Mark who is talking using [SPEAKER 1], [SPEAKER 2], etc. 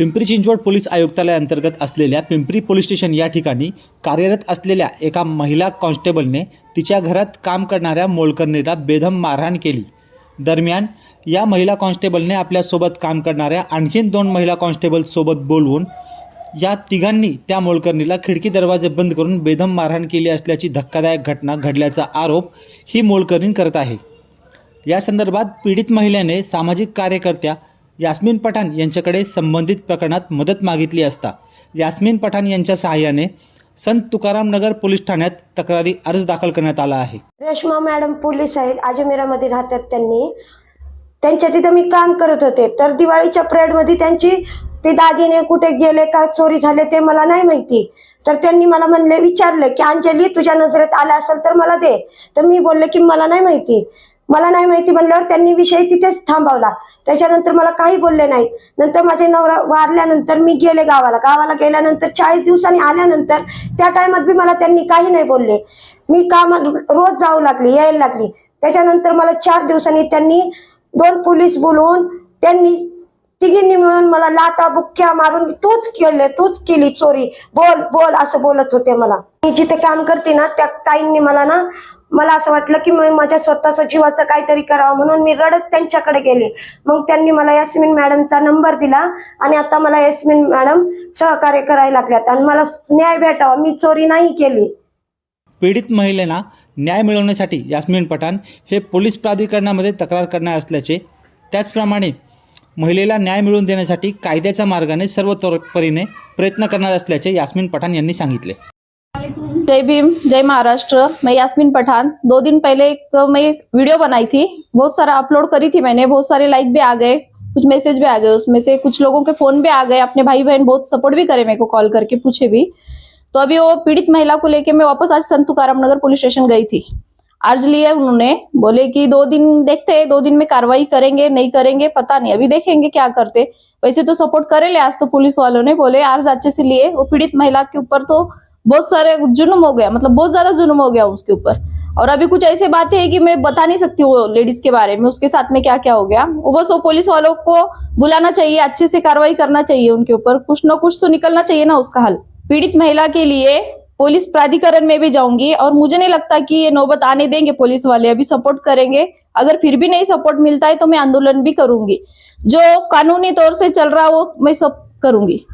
[SPEAKER 1] Pimpri Chinchwad police आयुक्तालय अंतर्गत असलेल्या पिंपरी पोलीस स्टेशन या ठिकाणी कार्यरत असलेल्या एका महिला कॉन्स्टेबलने तिच्या घरात काम करणाऱ्या मोलकरणीला बेदम मारहाण केली। दरम्यान या महिला कॉन्स्टेबलने आपल्यासोबत काम करणाऱ्या आणखीन 2 महिला कॉन्स्टेबल सोबत बोलवून या तिघांनी त्या मोलकरणीला खिडकी दरवाजे बंद करून बेदम मारहाण केली असल्याची धक्कादायक घटना घडल्याचा आरोप ही मोलकरीण करत आहे। या संदर्भात पीडित महिलेने सामाजिक कार्यकर्त्या यास्मीन पठाण यांच्याकडे संबंधित प्रकरणात मदत मागितली असता यास्मीन पठाण यांच्या सहाय्याने संत तुकाराम नगर पोलीस ठाण्यात तक्रारी अर्ज दाखल करण्यात आला आहे।
[SPEAKER 2] रेश्मा मॅडम पोलीस आहेत, अजमेरामध्ये राहतात। त्यांच्या तिथं मी काम करत होते, तर दिवाळीच्या परेडमध्ये त्यांची ते दागिने कुठे गेले का चोरी झाले ते मला नाही माहिती। तर त्यांनी मला म्हणले, विचारले की अंजली तुझ्या नजरेत आला असेल तर मला दे। तर मी बोलले की मला नाही माहिती म्हणल्यावर त्यांनी विषय तिथेच थांबवला। त्याच्यानंतर मला काही बोलले नाही। नंतर माझे नवरा वारल्यानंतर मी गेले गावाला गेल्यानंतर 40 दिवसांनी आल्यानंतर त्या टाइमात बी मला त्यांनी काही नाही बोलले। मी कामात रोज जाऊ लागली, यायला लागली। त्याच्यानंतर मला 4 दिवसांनी त्यांनी 2 पोलीस बोलवून त्यांनी तिघींनी मिळून मला लाथा बुक्क्या मारून तूच केली चोरी, बोल असं बोलत होते मला। मी जिथे काम करते ना त्या ताईंनी मला असं वाटलं की मी माझ्या स्वतःच्या जीवाचं काहीतरी करावं, म्हणून मी रडत त्यांच्याकडे गेले। मग त्यांनी मला यास्मीन मॅडमचा नंबर दिला आणि आता मला यास्मीन मॅडम सहकार्य करायला लागल्यात आणि मला न्याय भेटावा, मी चोरी नाही केली।
[SPEAKER 1] पीडित महिलेला न्याय मिळवण्यासाठी यास्मीन पठाण हे पोलीस प्राधिकरणामध्ये तक्रार करणार असल्याचे, त्याचप्रमाणे महिलेला न्याय मिळवून देण्यासाठी कायद्याच्या मार्गाने सर्वतोपरीने प्रयत्न करणार असल्याचे यास्मीन पठाण यांनी सांगितले।
[SPEAKER 3] जय भीम, जय महाराष्ट्र। मैं यास्मीन पठान 2 दिन पहले एक मैं वीडियो बनाई थी, बहुत सारा अपलोड करी थी मैंने, बहुत सारे लाइक भी आ गए, कुछ मैसेज भी आ गए, उसमें से कुछ लोगों के फोन भी आ गए, अपने भाई बहन बहुत सपोर्ट भी करे मेरे को, कॉल करके पूछे भी। तो अभी वो पीड़ित महिला को लेके मैं वापस आज संत तुकाराम नगर पुलिस स्टेशन गई थी। अर्ज लिया उन्होंने, बोले कि 2 दिन देखते हैं, 2 दिन में कार्रवाई करेंगे नहीं करेंगे पता नहीं, अभी देखेंगे क्या करते। वैसे तो सपोर्ट करे आज तो पुलिस वालों ने, बोले अर्ज अच्छे से लिए। वो पीड़ित महिला के ऊपर तो बहुत सारे जुल्म हो गया, मतलब बहुत ज्यादा जुल्म हो गया उसके ऊपर। और अभी कुछ ऐसे बातें हैं कि मैं बता नहीं सकती वो लेडीज के बारे में, उसके साथ में क्या क्या हो गया। वो बस वो पुलिस वालों को बुलाना चाहिए, अच्छे से कार्रवाई करना चाहिए उनके ऊपर, कुछ ना कुछ तो निकलना चाहिए ना उसका हल। पीड़ित महिला के लिए पुलिस प्राधिकरण में भी जाऊंगी और मुझे नहीं लगता कि ये नौबत आने देंगे पुलिस वाले, अभी सपोर्ट करेंगे। अगर फिर भी नहीं सपोर्ट मिलता है तो मैं आंदोलन भी करूंगी, जो कानूनी तौर से चल रहा वो मैं सब करूंगी।